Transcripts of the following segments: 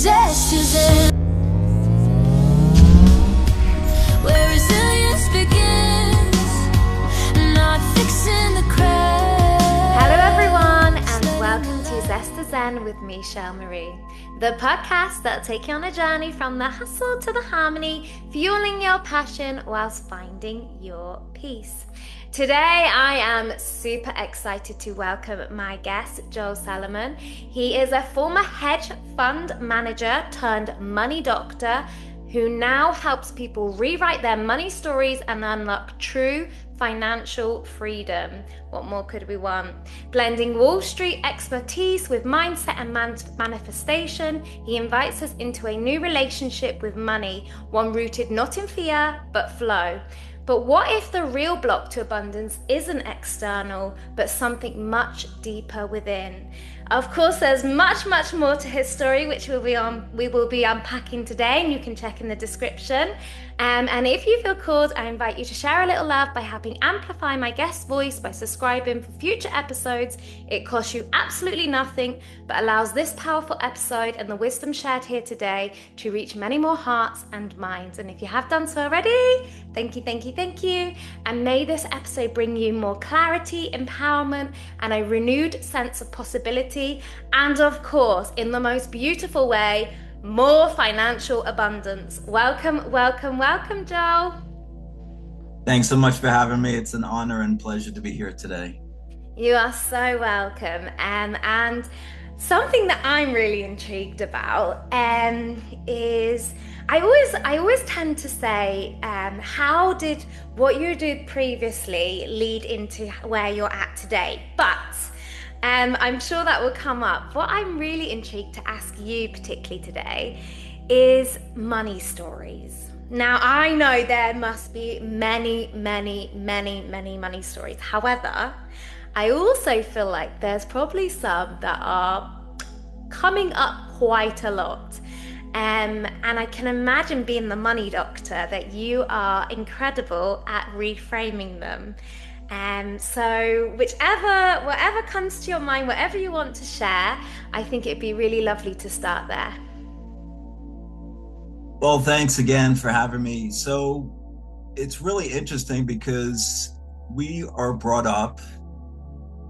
Zest is in, where resilience begins, not fixing the cracks. Hello everyone, and welcome to Zest is Zen with me, Shel Marie, the podcast that'll take you on a journey from the hustle to the harmony, fueling your passion whilst finding your peace. Today, I am super excited to welcome my guest, Salomon. He is a former hedge fund manager turned money doctor who now helps people rewrite their money stories and unlock true financial freedom. What more could we want? Blending Wall Street expertise with mindset and manifestation, he invites us into a new relationship with money, one rooted not in fear, but flow. But what if the real block to abundance isn't external, but something much deeper within? Of course, there's much more to his story, which we will be unpacking today, and you can check in the description. And if you feel called, I invite you to share a little love by helping amplify my guest's voice by subscribing for future episodes. It costs you absolutely nothing, but allows this powerful episode and the wisdom shared here today to reach many more hearts and minds. And if you have done so already, thank you. And may this episode bring you more clarity, empowerment, and a renewed sense of possibility. And of course, in the most beautiful way, more financial abundance. Welcome, Joel. Thanks so much for having me. It's an honor and pleasure to be here today. You are so welcome. And something that I'm really intrigued about is I always tend to say, how did what you did previously lead into where you're at today? But I'm sure that will come up. What I'm really intrigued to ask you particularly today is money stories. Now, I know there must be many money stories. However, I also feel like there's probably some that are coming up quite a lot. And I can imagine, being the money doctor, that you are incredible at reframing them. So whatever comes to your mind, whatever you want to share, I think it'd be really lovely to start there. Well, thanks again for having me. So it's really interesting because we are brought up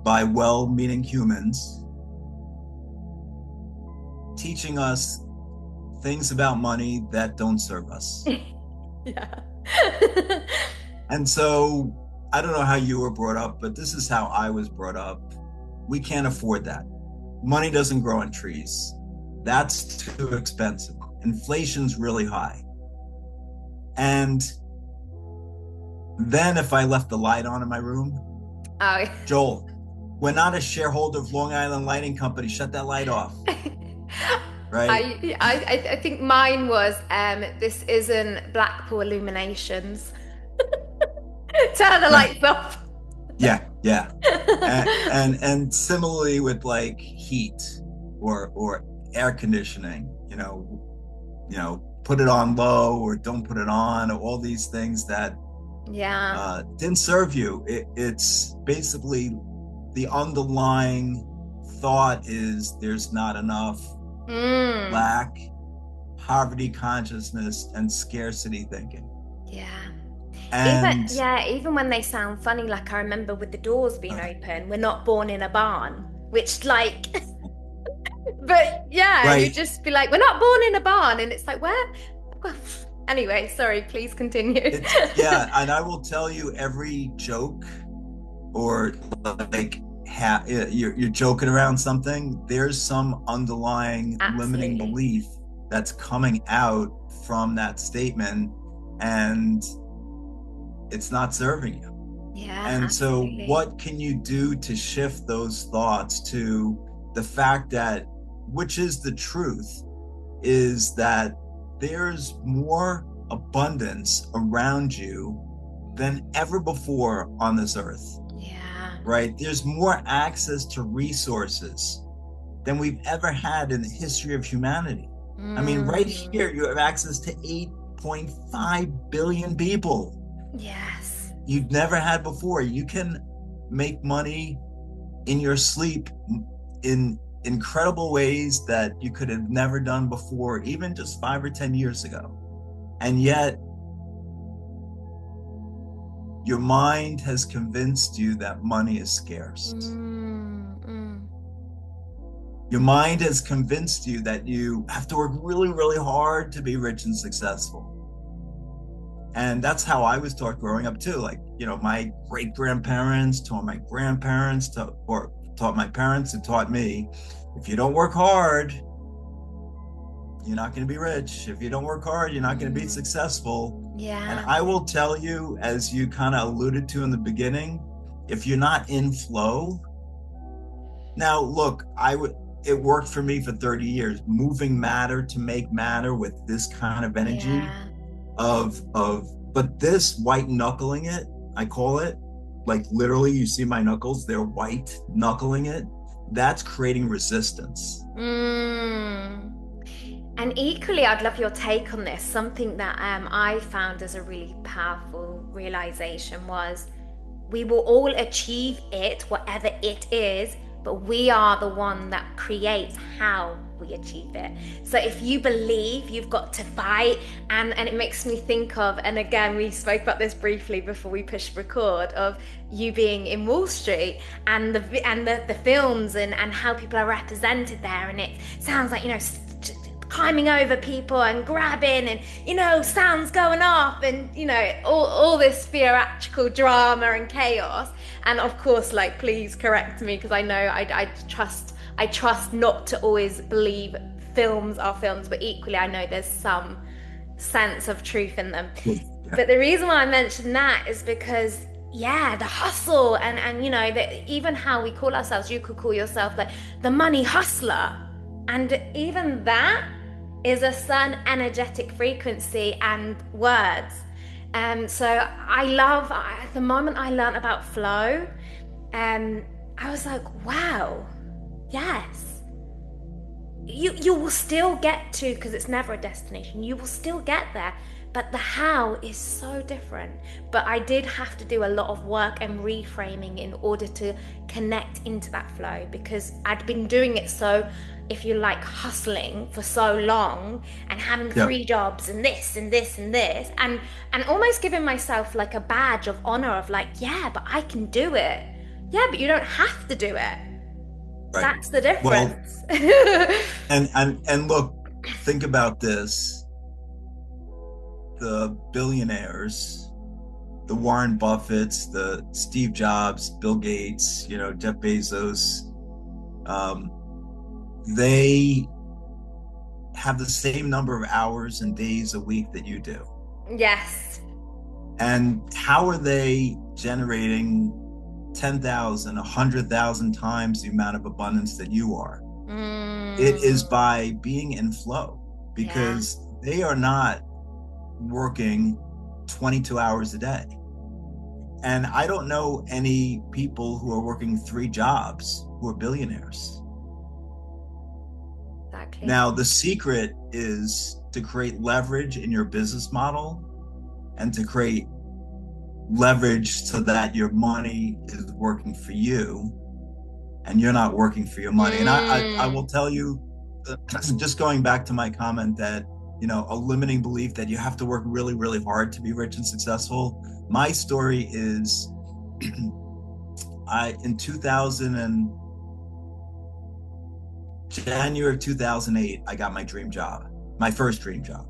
by well-meaning humans teaching us things about money that don't serve us. Yeah. And so I don't know how you were brought up, but this is how I was brought up. We can't afford that. Money doesn't grow on trees. That's too expensive. Inflation's really high. And then if I left the light on in my room, Joel, we're not a shareholder of Long Island Lighting Company. Shut that light off. Right? I think mine was, this isn't Blackpool Illuminations. Turn the lights off. Yeah. and similarly with like heat or air conditioning, you know, put it on low or don't put it on, or all these things that didn't serve you. It's basically the underlying thought is there's not enough. Lack, poverty consciousness, and scarcity thinking. Yeah. And even when they sound funny, like I remember with the doors being open, we're not born in a barn, which like, but yeah, right. You just be like, we're not born in a barn, and it's like, where? Well, anyway, sorry, please continue. And I will tell you, every joke or like you're joking around something, there's some underlying limiting belief that's coming out from that statement, and it's not serving you. Yeah. And absolutely. So what can you do to shift those thoughts to the fact that, which is the truth, is that there's more abundance around you than ever before on this earth. Yeah. Right? There's more access to resources than we've ever had in the history of humanity. I mean, right here, you have access to 8.5 billion people. Yes. You've never had before. You can make money in your sleep in incredible ways that you could have never done before, even just 5 or 10 years ago. And yet, your mind has convinced you that money is scarce. Your mind has convinced you that you have to work really, really hard to be rich and successful. And that's how I was taught growing up too. Like, my great-grandparents taught my grandparents, taught my parents, who taught me, if you don't work hard, you're not going to be rich. If you don't work hard, you're not going to be successful. Yeah. And I will tell you, as you kind of alluded to in the beginning, if you're not in flow, now look, it worked for me for 30 years, moving matter to make matter with this kind of energy but this white knuckling it, I call it, like literally you see my knuckles, they're white knuckling it. That's creating resistance. And equally, I'd love your take on this. Something that I found as a really powerful realization was we will all achieve it, whatever it is, but we are the one that creates how we achieve it. So if you believe, you've got to fight. And it makes me think of, and again, we spoke about this briefly before we pushed record, of you being in Wall Street and the films and how people are represented there. And it sounds like, climbing over people and grabbing and, sounds going off and, all this theatrical drama and chaos. And of course, like, please correct me, because I know I trust not to always believe films are films, but equally I know there's some sense of truth in them. Yeah. But the reason why I mentioned that is because, the hustle and that even how we call ourselves, you could call yourself like the money hustler. And even that is a certain energetic frequency and words. So the moment I learned about flow, I was like, wow, yes. You will still get to, because it's never a destination, you will still get there, but the how is so different. But I did have to do a lot of work and reframing in order to connect into that flow, because I'd been doing it so, if you like, hustling for so long and having 3 jobs and this and this and this and almost giving myself like a badge of honor of like, but I can do it. Yeah, but you don't have to do it. Right. That's the difference. Well, and look, think about this. The billionaires, the Warren Buffetts, the Steve Jobs, Bill Gates, Jeff Bezos, they have the same number of hours and days a week that you do. Yes. And how are they generating 10,000, 100,000 times the amount of abundance that you are? It is by being in flow, because they are not working 22 hours a day. And I don't know any people who are working 3 jobs who are billionaires. Exactly. Now, the secret is to create leverage in your business model and to create leverage so that your money is working for you and you're not working for your money. And I will tell you, just going back to my comment that, a limiting belief that you have to work really, really hard to be rich and successful. My story is in January of 2008, I got my dream job, my first dream job,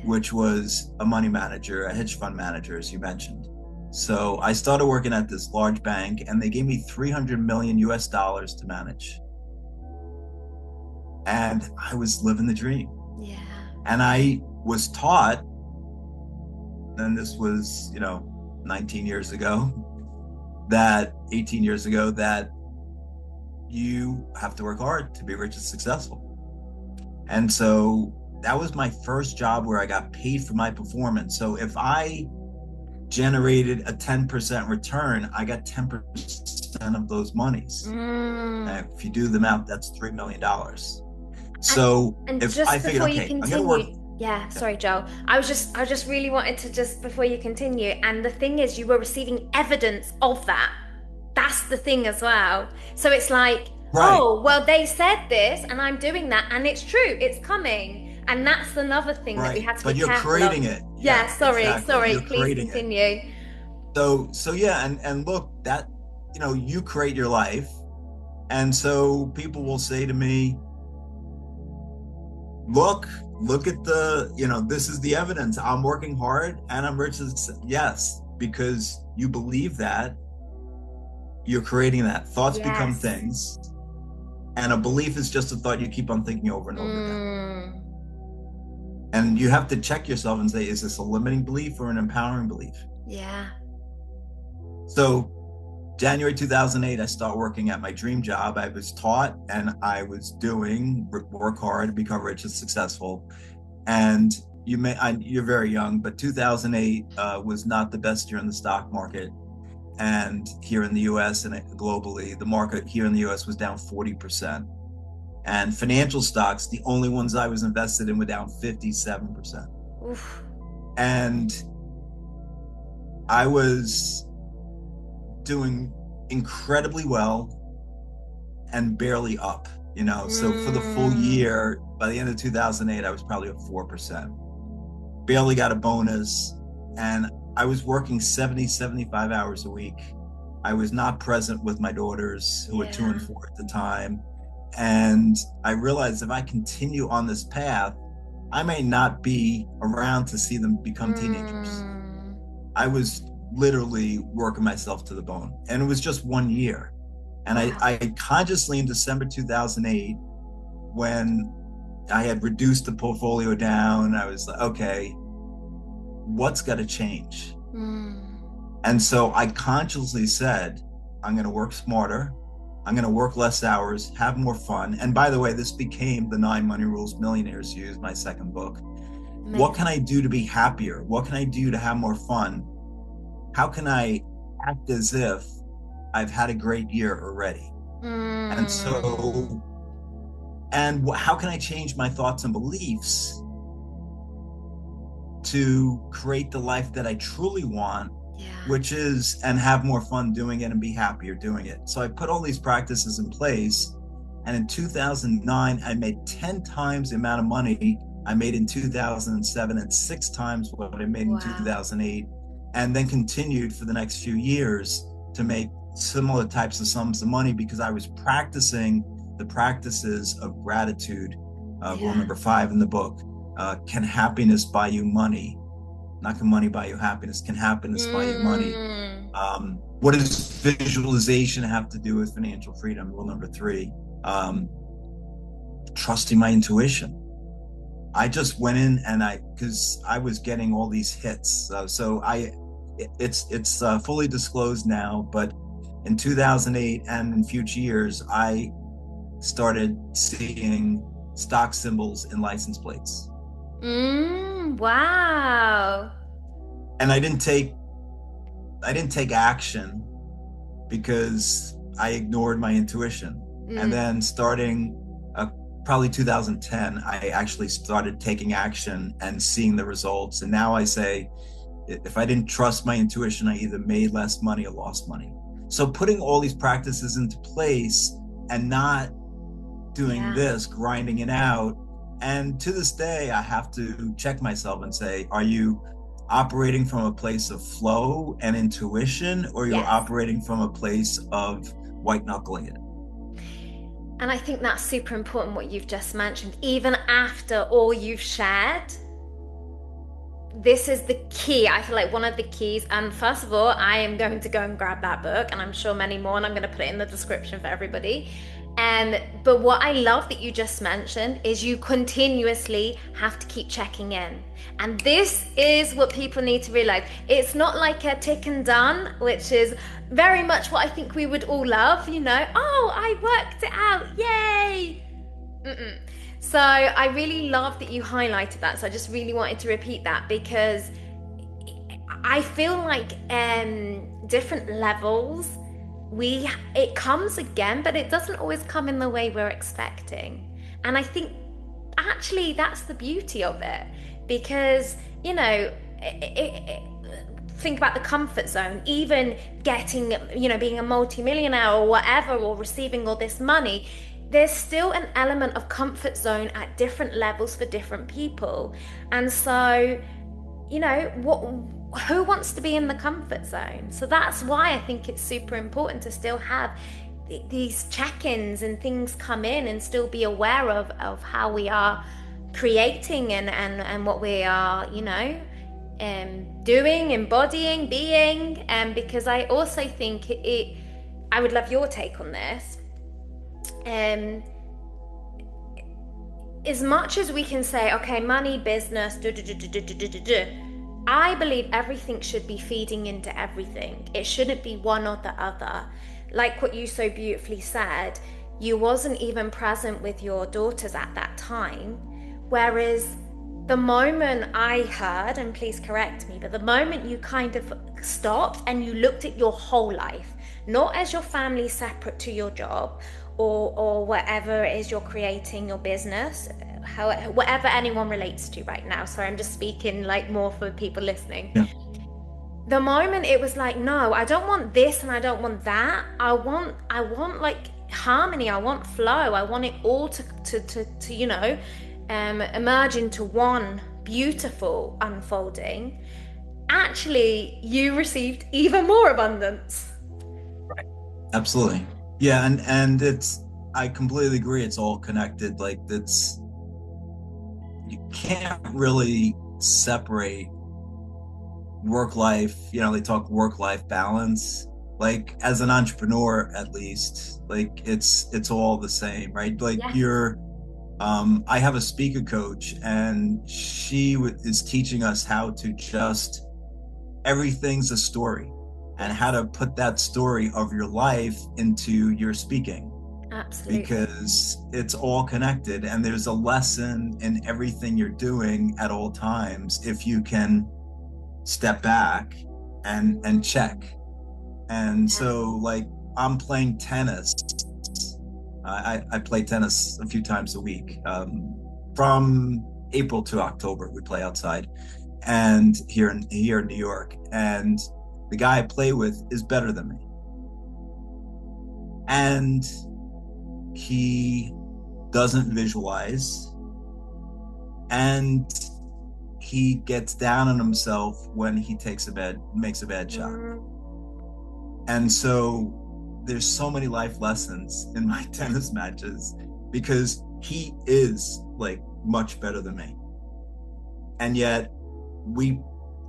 which was a money manager, a hedge fund manager, as you mentioned. So I started working at this large bank, and they gave me $300 million to manage. And I was living the dream. Yeah. And I was taught, and this was, 18 years ago, that you have to work hard to be rich and successful. And so that was my first job where I got paid for my performance. So if I generated a 10% return, I got 10% of those monies. And if you do the math, that's $3 million. So and if just I figured, okay, I'm gonna work. Sorry, Joel. I just really wanted to, just before you continue, and the thing is, you were receiving evidence of that. That's the thing as well. So it's like, Right. oh, well, they said this and I'm doing that, and it's true, it's coming. And that's another thing that we Right. have to be But you're careful of. creating it. Yeah, Yeah, sorry, exactly. sorry, You're please creating it. continue. So yeah, and look, that, you create your life. And so people will say to me, look at this is the evidence. I'm working hard and I'm rich. Yes, because you believe that, you're creating that. Thoughts become Yes. things, and a belief is just a thought you keep on thinking over and over again. Mm, And you have to check yourself and say, is this a limiting belief or an empowering belief? yeah. So January 2008, I start working at my dream job. I was taught and I was doing work hard, become rich and successful. And you're very young, but 2008 was not the best year in the stock market. And here in the US and globally, the market here in the US was down 40%. And financial stocks, the only ones I was invested in, were down 57%. Oof. And I was doing incredibly well and barely up, So for the full year, by the end of 2008, I was probably at 4%. Barely got a bonus. And I was working 70, 75 hours a week. I was not present with my daughters, who were 2 and 4 at the time. And I realized if I continue on this path, I may not be around to see them become teenagers. I was literally working myself to the bone. And it was just 1 year. And wow. I consciously, in December 2008, when I had reduced the portfolio down, I was like, okay, what's got to change? And so I consciously said, I'm going to work smarter. I'm going to work less hours, have more fun. And by the way, this became the 9 Money Rules Millionaires Use, my second book. Amazing. What can I do to be happier? What can I do to have more fun? How can I act as if I've had a great year already? And so, how can I change my thoughts and beliefs to create the life that I truly want, which is, and have more fun doing it and be happier doing it? So I put all these practices in place. And in 2009, I made 10 times the amount of money I made in 2007 and 6 times what I made in 2008. And then continued for the next few years to make similar types of sums of money, because I was practicing the practices of gratitude. Rule number 5 in the book. Can happiness buy you money? Not can money buy you happiness. Can happiness buy you money? What does visualization have to do with financial freedom? Rule number 3. Trusting my intuition. I just went in and because I was getting all these hits. It's fully disclosed now, but in 2008 and in future years, I started seeing stock symbols in license plates. Wow. And I didn't take action because I ignored my intuition. And then starting probably 2010, I actually started taking action and seeing the results. And now I say, if I didn't trust my intuition, I either made less money or lost money. So putting all these practices into place and not doing this, grinding it out. And to this day, I have to check myself and say, are you operating from a place of flow and intuition, or you're operating from a place of white knuckling it? And I think that's super important, what you've just mentioned. Even after all you've shared, this is the key. I feel like one of the keys. And first of all, I am going to go and grab that book, and I'm sure many more, and I'm going to put it in the description for everybody. But what I love that you just mentioned is you continuously have to keep checking in. And this is what people need to realize. It's not like a tick and done, which is very much what I think we would all love, oh, I worked it out, yay. So I really love that you highlighted that. So I just really wanted to repeat that, because I feel like different levels, it comes again, but it doesn't always come in the way we're expecting. And I think actually that's the beauty of it, because think about the comfort zone, even getting, being a multimillionaire or whatever, or receiving all this money, there's still an element of comfort zone at different levels for different people. And so, who wants to be in the comfort zone? So that's why I think it's super important to still have these check-ins and things come in, and still be aware of how we are creating and what we are, doing, embodying, being. Because I also think I would love your take on this. As much as we can say, okay, money, business, I believe everything should be feeding into everything. It shouldn't be one or the other. Like what you so beautifully said, you wasn't even present with your daughters at that time. Whereas the moment I heard, and please correct me, but the moment you kind of stopped and you looked at your whole life, not as your family separate to your job, or whatever it is you're creating, your business, whatever anyone relates to right now. Sorry, I'm just speaking like more for people listening. Yeah. The moment it was like, no, I don't want this and I don't want that. I want like harmony. I want flow. I want it all to emerge into one beautiful unfolding. Actually, you received even more abundance. Right. Absolutely. Yeah, and I completely agree. It's all connected. Like, you can't really separate work life. They talk work-life balance. Like, as an entrepreneur, at least, like it's all the same, right? Like, yes. I have a speaker coach, and she is teaching us how to just, everything's a story, and how to put that story of your life into your speaking. Absolutely. Because it's all connected, and there's a lesson in everything you're doing at all times if you can step back and check. And so, like, I'm playing tennis. I play tennis a few times a week. From April to October, we play outside, and here in New York. And the guy I play with is better than me, and he doesn't visualize, and he gets down on himself when he makes a bad shot. And so there's so many life lessons in my tennis matches, because he is like much better than me. And yet we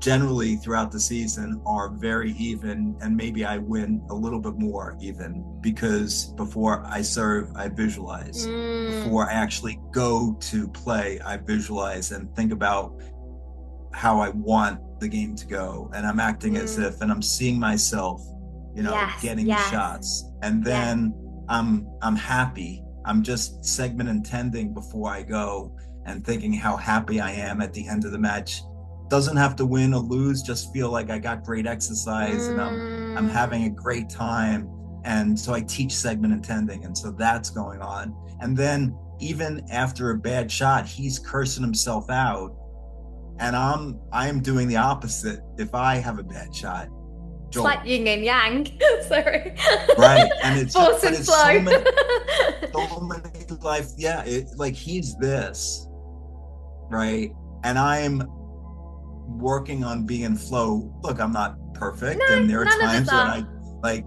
generally throughout the season are very even, and maybe I win a little bit more even, because before I serve, I visualize. Before I actually go to play, I visualize and think about how I want the game to go. And I'm acting as if, and I'm seeing myself, getting shots. And then I'm happy. I'm just segment intending before I go, and thinking how happy I am at the end of the match. Doesn't have to win or lose, just feel like I got great exercise and I'm having a great time. And so I teach segment intending, and so that's going on. And then even after a bad shot, he's cursing himself out, and I'm doing the opposite if I have a bad shot. It's like yin and yang. Sorry. Right. And it's force and flow. So many life. Yeah. Like, he's this, right? And I'm working on being in flow. Look, I'm not perfect, and there are times that I like,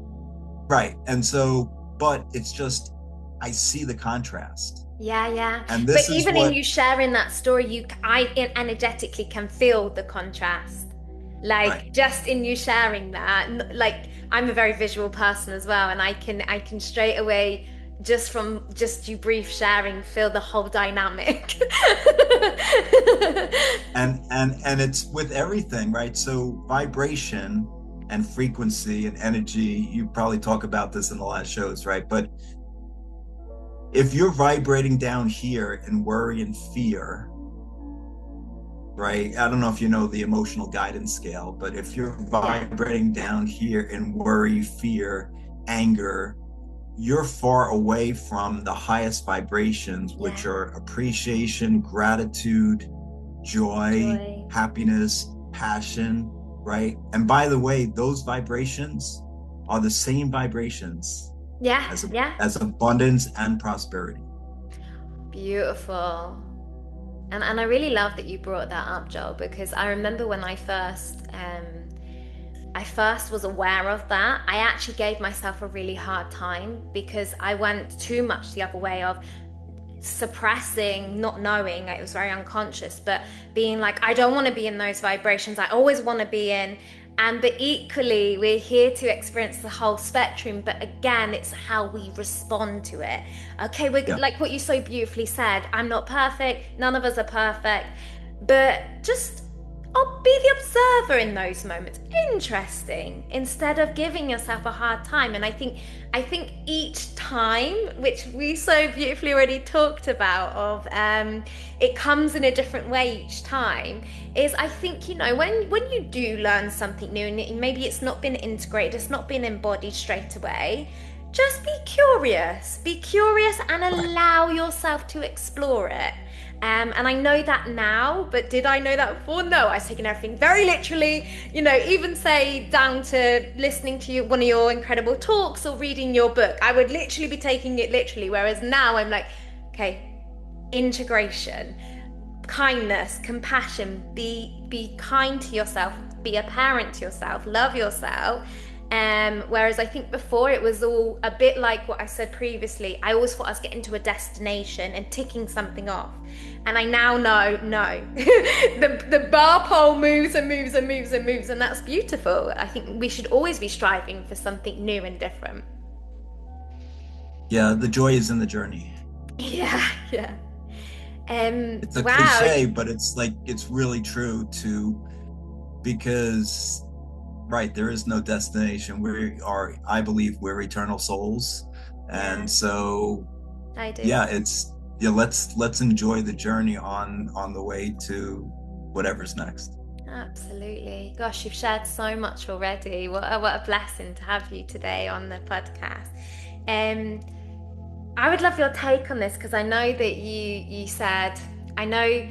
right. And so, but it's just, I see the contrast. Yeah. And this but even in you sharing that story, I energetically can feel the contrast. Like, right. Just in you sharing that, like, I'm a very visual person as well, and I can straight away, just from you brief sharing, feel the whole dynamic. and it's with everything, right? So vibration and frequency and energy, you probably talk about this in the last shows, right? But if you're vibrating down here in worry and fear, right? I don't know if you know the emotional guidance scale, but if you're vibrating down here in worry, fear, anger, you're far away from the highest vibrations, which are appreciation, gratitude, joy, happiness, passion. right? And by the way, those vibrations are the same vibrations as abundance and prosperity. Beautiful. And I really love that you brought that up, Joel, because I remember when I first was aware of that, I actually gave myself a really hard time because I went too much the other way of suppressing, not knowing, it was very unconscious, but being like, I don't want to be in those vibrations, I always want to be in. But equally, we're here to experience the whole spectrum, but again, it's how we respond to it. Okay, we're like what you so beautifully said, I'm not perfect, none of us are perfect, but just I'll be the observer in those moments. Interesting. Instead of giving yourself a hard time. And I think each time, which we so beautifully already talked about, of it comes in a different way each time, is I think, you know, when you do learn something new and maybe it's not been integrated, it's not been embodied straight away, just be curious and allow yourself to explore it. And I know that now, but did I know that before? No, I was taking everything very literally, you know, even say down to listening to one of your incredible talks or reading your book. I would literally be taking it literally, whereas now I'm like, okay, integration, kindness, compassion, be kind to yourself, be a parent to yourself, love yourself. Whereas I think before it was all a bit like what I said previously. I always thought I was getting to a destination and ticking something off. And I now know, no, the bar pole moves and moves and moves and moves, and that's beautiful. I think we should always be striving for something new and different. Yeah, the joy is in the journey. Yeah. It's a cliche, but it's like, it's really true because right, there is no destination. We are, I believe, we're eternal souls. And so I do. Let's enjoy the journey on the way to whatever's next. Absolutely. Gosh, you've shared so much already. What a blessing to have you today on the podcast. I would love your take on this, because I know that you said, I know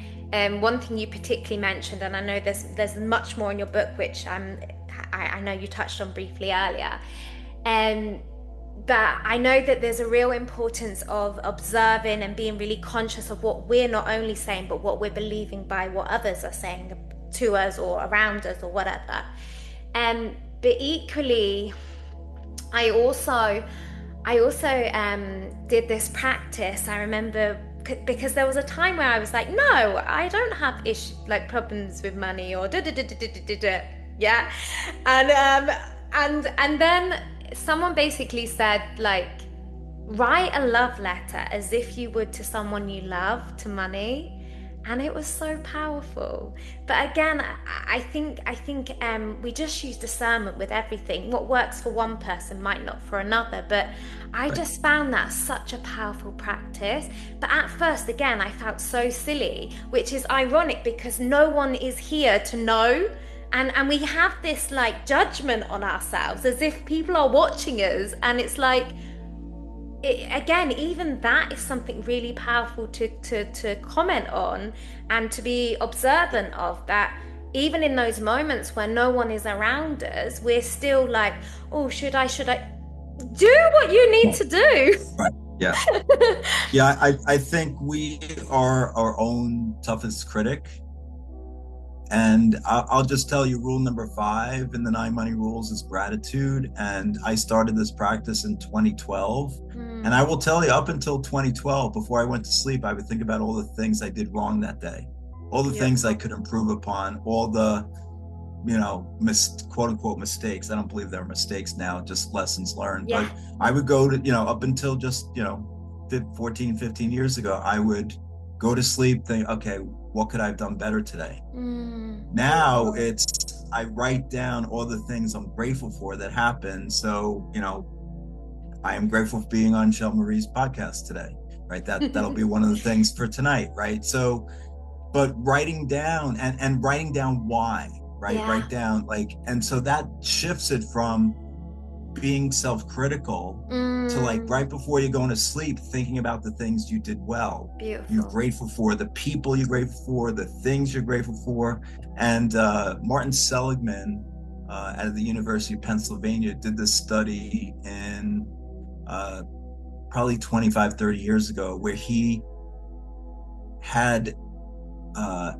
one thing you particularly mentioned, and I know there's much more in your book, which I know you touched on briefly earlier. But I know that there's a real importance of observing and being really conscious of what we're not only saying, but what we're believing by what others are saying to us or around us or whatever. But equally, I also did this practice. I remember, because there was a time where I was like, no, I don't have problems with money or yeah, and then someone basically said, like, write a love letter as if you would to someone you love, to money. And it was so powerful. But again, I think we just use discernment with everything. What works for one person might not for another. But I just found that such a powerful practice. But at first, again, I felt so silly, which is ironic because no one is here to know. And we have this like judgment on ourselves as if people are watching us. And it's like, again, even that is something really powerful to comment on and to be observant of, that even in those moments where no one is around us, we're still like, oh, should I do what you need to do? Right. Yeah. Yeah, I think we are our own toughest critic. And I'll just tell you, rule number 5 in the 9 money rules is gratitude. And I started this practice in 2012. And I will tell you, up until 2012, before I went to sleep, I would think about all the things I did wrong that day, all the things I could improve upon, all the, quote unquote mistakes. I don't believe they're mistakes now, just lessons learned. Yeah. But I would go to, up until just, 14, 15 years ago, I would go to sleep, think, okay, what could I have done better today? Now I write down all the things I'm grateful for that happened. So, I am grateful for being on Shel Marie's podcast today, right? That'll be one of the things for tonight, right? So, but writing down and writing down why, right? Yeah. Write down and so that shifts it from, being self-critical to like right before you're going to sleep, thinking about the things you did well. Beautiful. You're grateful for, the people you're grateful for, the things you're grateful for. And Martin Seligman out of the University of Pennsylvania did this study in probably 25, 30 years ago, where he had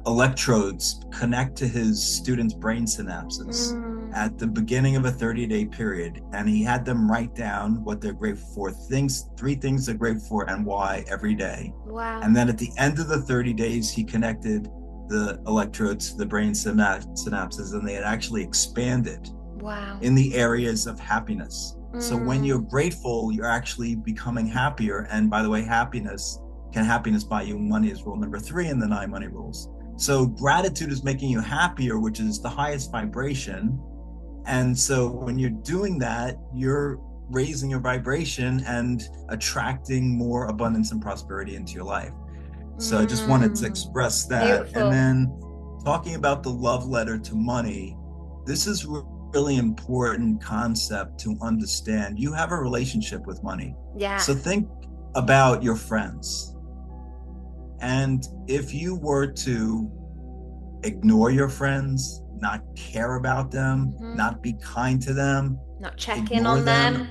electrodes connect to his students' brain synapses at the beginning of a 30-day period, and he had them write down what they're grateful for, three things they're grateful for and why every day. Wow. And then at the end of the 30 days, he connected the electrodes to the brain synapses, and they had actually expanded. Wow. In the areas of happiness. So when you're grateful, you're actually becoming happier. And by the way, can happiness buy you money is rule number 3 in the 9 money rules. So gratitude is making you happier, which is the highest vibration. And so when you're doing that, you're raising your vibration and attracting more abundance and prosperity into your life. So I just wanted to express that. Beautiful. And then talking about the love letter to money, this is really important concept to understand. You have a relationship with money. Yeah. So think about your friends. And if you were to ignore your friends, not care about them, not be kind to them, not check in on them,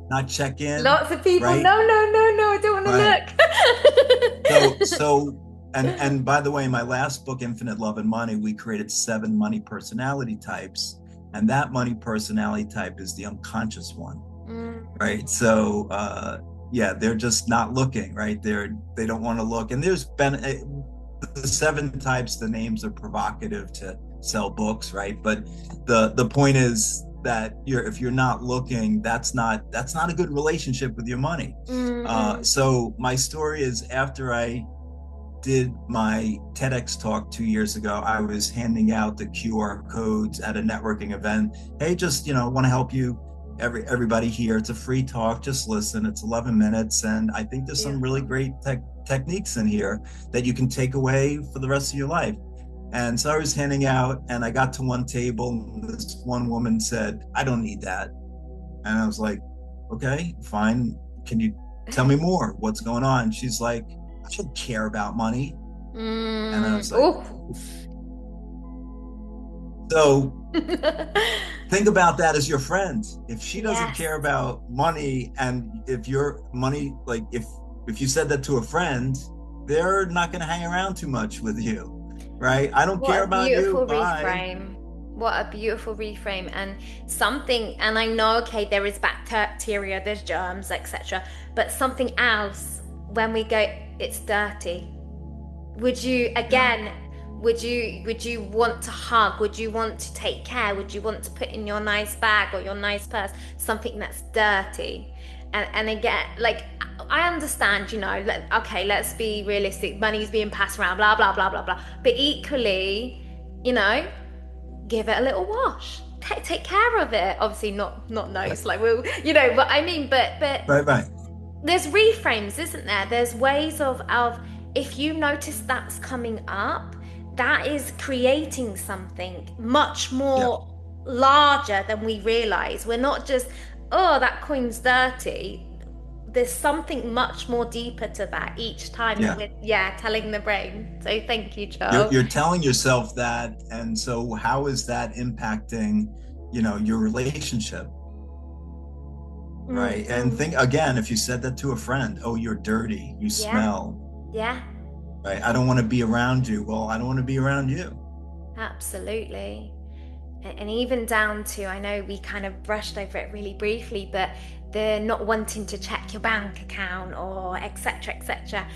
not check in. Lots of people, right? no, I don't want to look. So and by the way, in my last book, Infinite Love and Money, we created 7 money personality types. And that money personality type is the unconscious one, right? So, they're just not looking, right? They don't want to look. And there's been the 7 types. The names are provocative to sell books, right? But the point is that if you're not looking, that's not a good relationship with your money. So my story is, after I did my TEDx talk 2 years ago, I was handing out the QR codes at a networking event. Hey, just, want to help you, everybody here. It's a free talk. Just listen. It's 11 minutes. And I think there's some really great techniques in here that you can take away for the rest of your life. And so I was handing out, and I got to one table, and this one woman said, I don't need that. And I was like, okay, fine. Can you tell me more? What's going on? She's like, I should care about money. And I was like, so think about that as your friend. If she doesn't care about money, and if your money, like if you said that to a friend, they're not going to hang around too much with you, right? I don't care about you. Reframe. What a beautiful reframe. And I know, okay, there is bacteria, there's germs, etc. But something else, when we go, it's dirty. Would you want to hug? Would you want to take care? Would you want to put in your nice bag or your nice purse something that's dirty? And again, like, I understand, okay, let's be realistic. Money's being passed around, blah, blah, blah, blah, blah. But equally, give it a little wash. Take care of it. Obviously not nice, like, we'll, but I mean, but right. There's reframes, isn't there? There's ways of if you notice that's coming up, that is creating something much more larger than we realize. We're not just, that coin's dirty. There's something much more deeper to that each time that we're telling the brain. So thank you, Joe. You're telling yourself that, and so how is that impacting, your relationship? Right. And think again, if you said that to a friend, oh, you're dirty, you smell. Yeah. Right. I don't want to be around you. Well, I don't want to be around you. Absolutely. And even down to, I know we kind of brushed over it really briefly, but the not wanting to check your bank account or etc.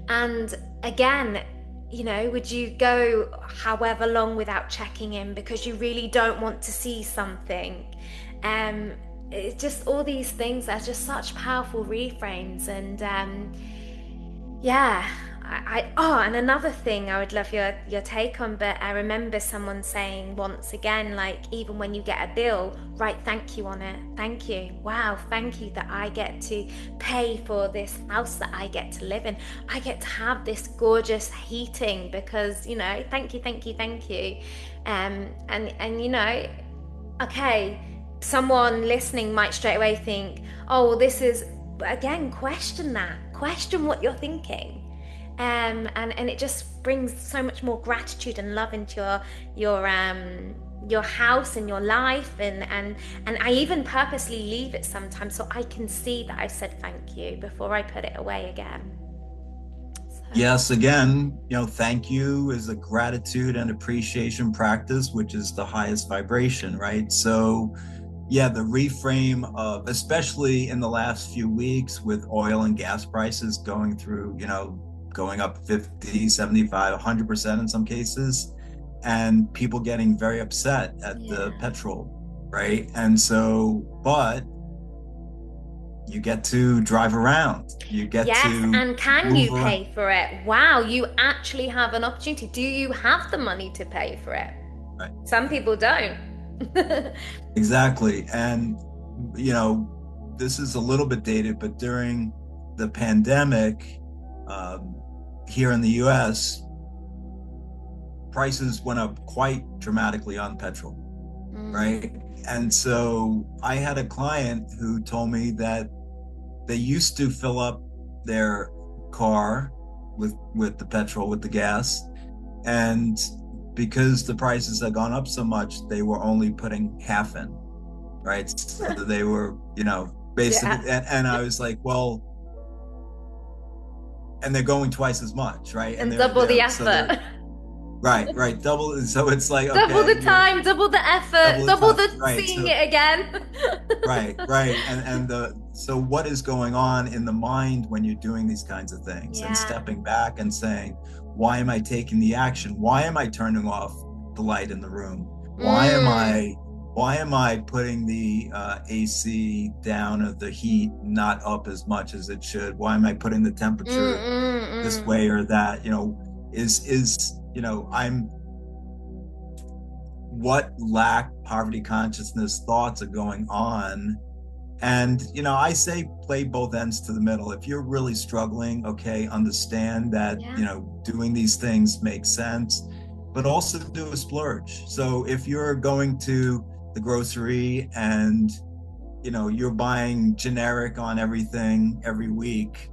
And again, would you go however long without checking in because you really don't want to see something? It's just all these things are just such powerful reframes. And and another thing I would love your take on, but I remember someone saying once again, like, even when you get a bill, write thank you on it. Thank you. Wow, thank you that I get to pay for this house that I get to live in. I get to have this gorgeous heating because, thank you. And okay, someone listening might straight away think, oh, well, this is, again, question that. Question what you're thinking. And it just brings so much more gratitude and love into your house and your life, and I even purposely leave it sometimes so I can see that I said thank you before I put it away again. So. Yes, again, thank you is a gratitude and appreciation practice, which is the highest vibration, right? So yeah, the reframe of, especially in the last few weeks with oil and gas prices going through, going up 50, 75, 100% in some cases, and people getting very upset at the petrol, right? And so, but you get to drive around. You get to and can you around. pay for it? Wow, you actually have an opportunity. Do you have the money to pay for it? Right. Some people don't. Exactly. And, this is a little bit dated, but during the pandemic, here in the US, prices went up quite dramatically on petrol, right? And so I had a client who told me that they used to fill up their car with the petrol, with the gas, and because the prices had gone up so much, they were only putting half in, right? So they were, basically, and I was like, well, and they're going twice as much, right? And double the effort. Right, double. So it's like, double okay, the time, double the effort, double the seeing it again. right, and so what is going on in the mind when you're doing these kinds of things, and stepping back and saying, why am I taking the action? Why am I turning off the light in the room? Why am I putting the AC down, or the heat not up as much as it should? Why am I putting the temperature this way or that? What lack, poverty consciousness thoughts are going on? And, I say play both ends to the middle. If you're really struggling, okay, understand that, doing these things makes sense, but also do a splurge. So if you're going to the grocery and, you're buying generic on everything every week,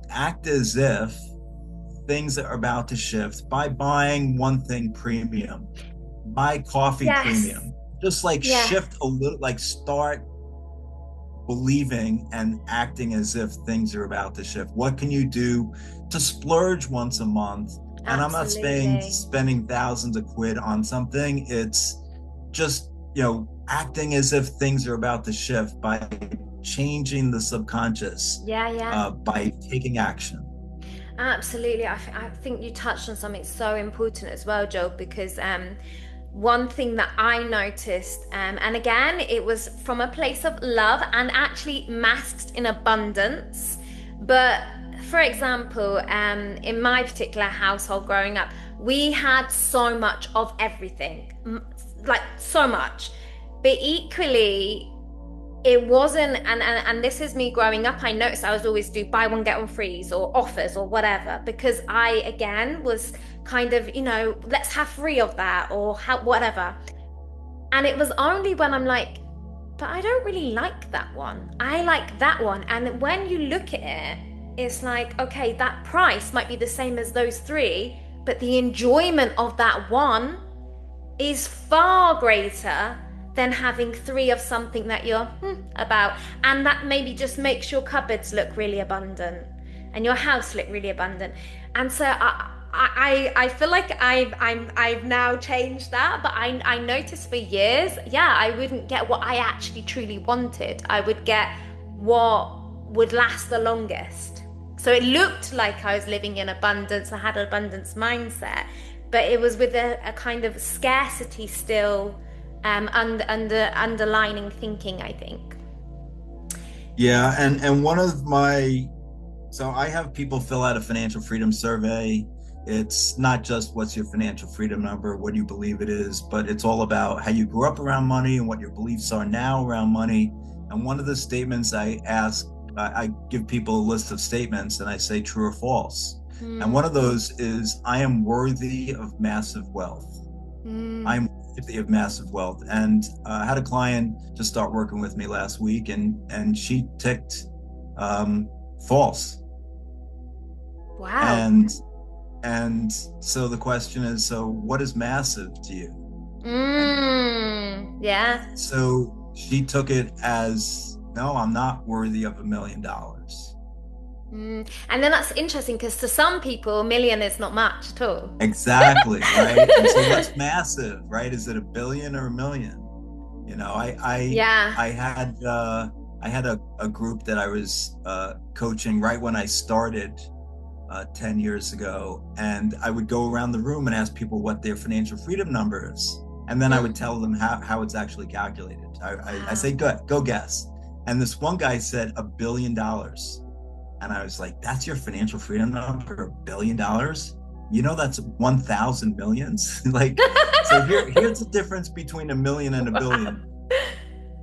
act as if things are about to shift by buying one thing premium, buy coffee premium, just shift a little, start believing and acting as if things are about to shift. What can you do to splurge once a month? And I'm not spending thousands of quid on something. It's just, acting as if things are about to shift by changing the subconscious, by taking action. Absolutely. I think you touched on something so important as well, Joe, because one thing that I noticed, and again, it was from a place of love and actually masked in abundance. But for example, in my particular household growing up, we had so much of everything, like so much. But equally, it wasn't, and this is me growing up, I noticed I was always do buy one get one frees or offers or whatever, because I again was kind of, let's have 3 of that or whatever. And it was only when I'm like, but I don't really like that one, I like that one. And when you look at it, it's like, okay, that price might be the same as those 3, but the enjoyment of that one is far greater than having 3 of something that you're about. And that maybe just makes your cupboards look really abundant and your house look really abundant. And so I feel like I've now changed that, but I noticed for years, I wouldn't get what I actually truly wanted. I would get what would last the longest. So it looked like I was living in abundance, I had an abundance mindset, but it was with a kind of scarcity still underlining thinking, I think. Yeah, and one of so I have people fill out a financial freedom survey. It's not just what's your financial freedom number, what do you believe it is, but it's all about how you grew up around money and what your beliefs are now around money. And one of the statements I give people a list of statements and I say true or false. And one of those is, I am worthy of massive wealth. I'm if they have massive wealth. And I had a client just start working with me last week, and she ticked false. Wow. And so the question is, so what is massive to you? Yeah. So she took it as, no, I'm not worthy of $1 million. And then that's interesting because to some people, $1 million is not much at all. Exactly, right? And so what's massive, right? Is it $1 billion or $1 million? You know, I had a group that I was coaching right when I started 10 years ago, and I would go around the room and ask people what their financial freedom number is, and then I would tell them how it's actually calculated. I say, go guess. And this one guy said $1 billion. And I was like, that's your financial freedom number, $1 billion? You know, that's 1,000 millions. Like, so here's the difference between $1 million and $1 billion.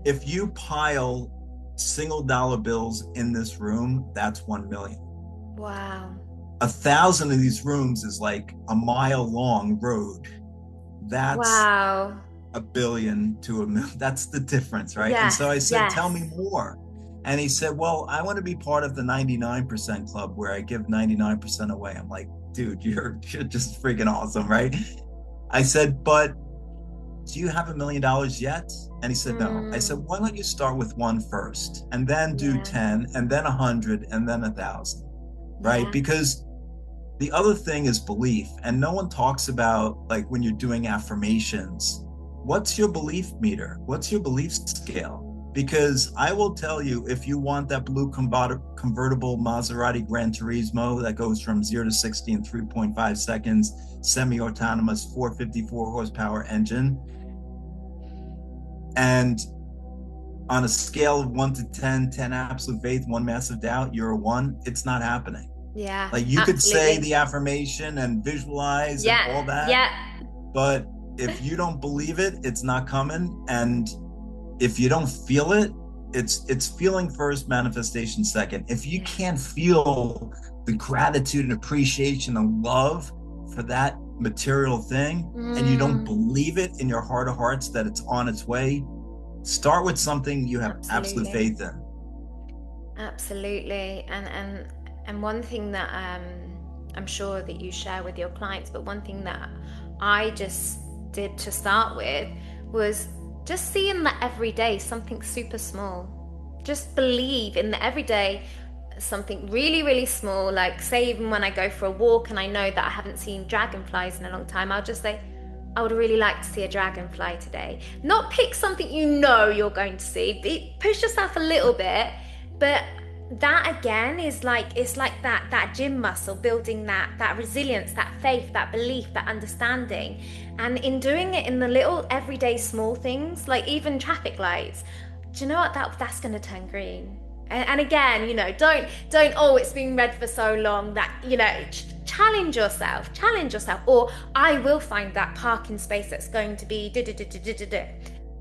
If you pile single dollar bills in this room, that's 1 million. Wow. 1,000 of these rooms is like a mile long road. That's wow. $1 billion to $1 million. That's the difference, right? Yes, and so I said, yes. Tell me more. And he said, well, I want to be part of the 99% club where I give 99% away. I'm like, dude, you're just freaking awesome, right? I said, but do you have $1 million yet? And he said, no. I said, why don't you start with one first, and then do 10, and then 100, and then 1,000, right? Because the other thing is belief. And no one talks about, like, when you're doing affirmations, what's your belief meter? What's your belief scale? Because I will tell you, if you want that blue convertible Maserati Gran Turismo that goes from 0 to 60 in 3.5 seconds, semi-autonomous 454 horsepower engine, and on a scale of 1 to 10, 10 absolute faith, 1 massive doubt, you're a 1, it's not happening. Yeah. Like, you could say the affirmation and visualize and all that. Yeah. But if you don't believe it, it's not coming. And if you don't feel it, it's feeling first, manifestation second. If you can't feel the gratitude and appreciation and love for that material thing, and you don't believe it in your heart of hearts that it's on its way, start with something you have absolute faith in. Absolutely. And one thing that I'm sure that you share with your clients, but one thing that I just did to start with was just see in the everyday something super small. Just believe in the everyday something really, really small. Like, say, even when I go for a walk and I know that I haven't seen dragonflies in a long time, I'll just say, I would really like to see a dragonfly today. Not pick something you know you're going to see. Push yourself a little bit, but that again is like, it's like that gym muscle, building that resilience, that faith, that belief, that understanding. And in doing it in the little everyday small things, like even traffic lights, do you know what, that's going to turn green. And again, you know, don't it's been red for so long, that, you know, challenge yourself, or I will find that parking space that's going to be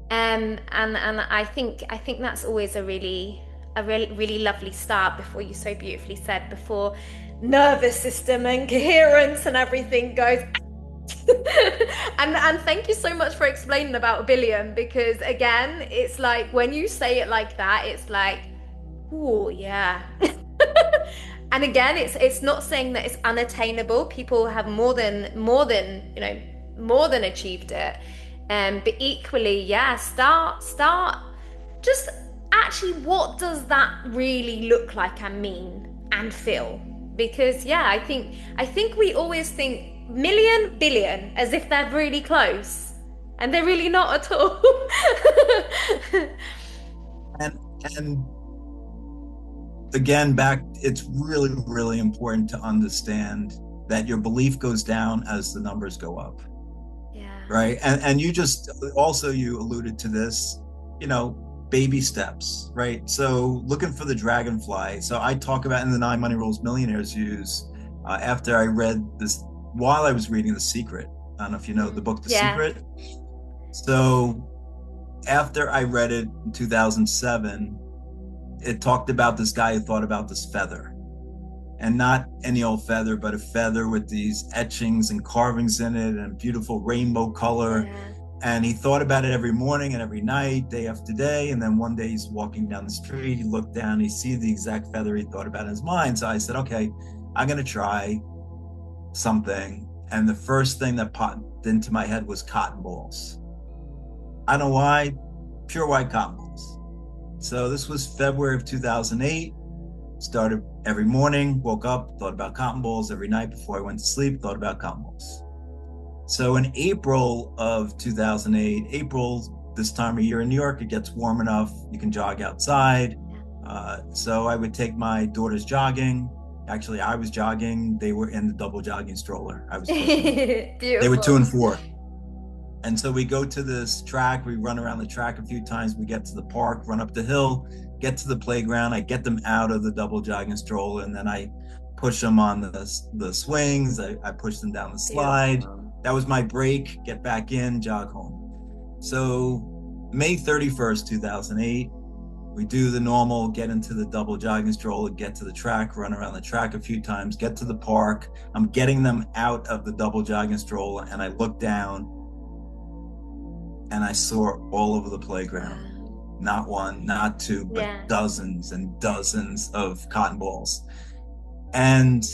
and I think that's always a really lovely start, before you so beautifully said, before nervous system and coherence and everything goes and thank you so much for explaining about $1 billion, because again, it's like when you say it like that, it's like, oh yeah. And again, it's not saying that it's unattainable. People have more than achieved it. But equally, start just actually, what does that really look like and mean and feel? Because I think we always think million, billion as if they're really close, and they're really not at all. and again, it's really, really important to understand that your belief goes down as the numbers go up. Right. And you alluded to this, you know, baby steps, right? So looking for the dragonfly. So I talk about in the 9 Money Rules millionaires use, after I read this, while I was reading The Secret. I don't know if you know the book, The Secret. So after I read it in 2007, it talked about this guy who thought about this feather, and not any old feather, but a feather with these etchings and carvings in it and beautiful rainbow color. And he thought about it every morning and every night, day after day. And then one day he's walking down the street, he looked down, he sees the exact feather he thought about in his mind. So I said, okay, I'm going to try something. And the first thing that popped into my head was cotton balls. I don't know why, pure white cotton balls. So this was February of 2008. Started every morning, woke up, thought about cotton balls. Every night before I went to sleep, thought about cotton balls. So in April of 2008, April, this time of year in New York, it gets warm enough, you can jog outside. So I would take my daughters jogging. Actually, I was jogging. They were in the double jogging stroller. I was They were 2 and 4. And so we go to this track, we run around the track a few times, we get to the park, run up the hill, get to the playground. I get them out of the double jogging stroller, and then I push them on the swings. I push them down the slide. Beautiful. That was my break, get back in, jog home. So May 31st, 2008, we do the normal, get into the double jogging stroller, get to the track, run around the track a few times, get to the park. I'm getting them out of the double jogging stroller, and I look down and I saw all over the playground, not one, not two, but dozens and dozens of cotton balls. And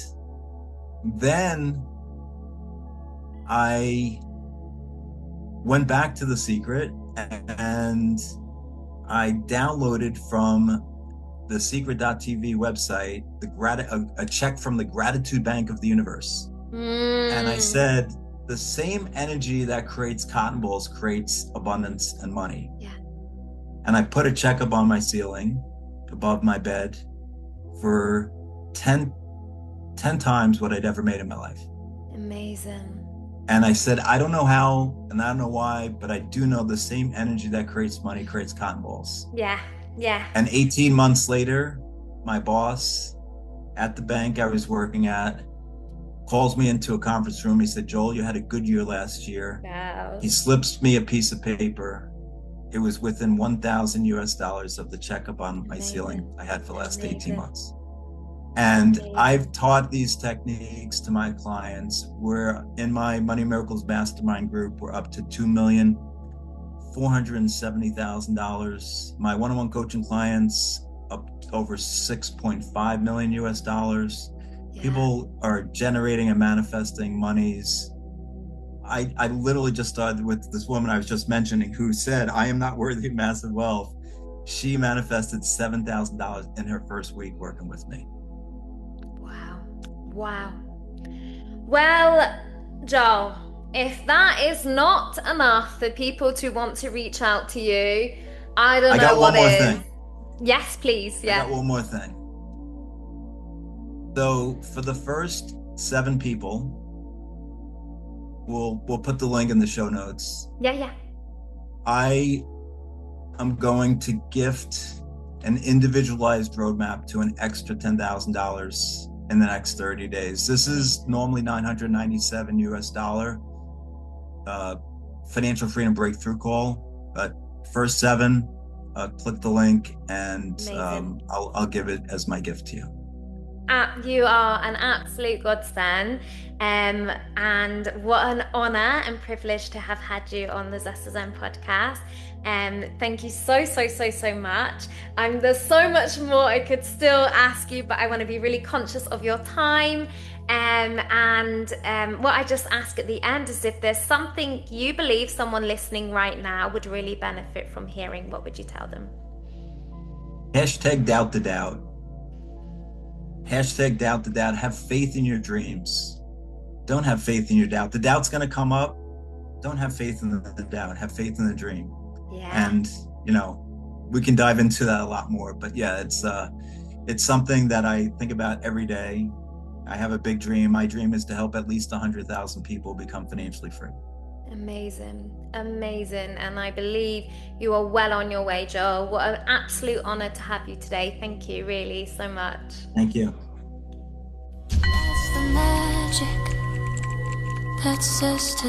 then I went back to The Secret and I downloaded from the secret.tv website a check from the Gratitude Bank of the Universe. And I said, the same energy that creates cotton balls creates abundance and money. Yeah. And I put a check up on my ceiling above my bed for 10 times what I'd ever made in my life. Amazing. And I said, I don't know how, and I don't know why, but I do know the same energy that creates money creates cotton balls. Yeah, yeah. And 18 months later, my boss at the bank I was working at calls me into a conference room. He said, Joel, you had a good year last year. Wow. He slips me a piece of paper. It was within $1,000 of the check up on my ceiling I had for the last 18 months. And I've taught these techniques to my clients. We're in my Money Miracles Mastermind group. We're up to $2,470,000. My one-on-one coaching clients up over $6.5 million. Yeah. People are generating and manifesting monies. I literally just started with this woman I was just mentioning who said, I am not worthy of massive wealth. She manifested $7,000 in her first week working with me. Wow. Well, Joel, if that is not enough for people to want to reach out to you, I don't know what is. I got one more thing. Yes, please. Yeah. I got one more thing. So for the first 7 people, we'll put the link in the show notes. Yeah. I am going to gift an individualized roadmap to an extra $10,000 in the next 30 days. This is normally $997 financial freedom breakthrough call, but first 7, click the link and I'll give it as my gift to you. You are an absolute godsend, and what an honor and privilege to have had you on the Zest podcast. Thank you so much. There's so much more I could still ask you, but I want to be really conscious of your time. And what I just ask at the end is if there's something you believe someone listening right now would really benefit from hearing, what would you tell them? #doubt the doubt. #doubt the doubt. Have faith in your dreams. Don't have faith in your doubt. The doubt's going to come up. Don't have faith in the doubt. Have faith in the dream. Yeah. And, we can dive into that a lot more. But yeah, it's something that I think about every day. I have a big dream. My dream is to help at least 100,000 people become financially free. Amazing. And I believe you are well on your way, Joel. What an absolute honor to have you today. Thank you really so much. Thank you. That's the magic. That's Zest.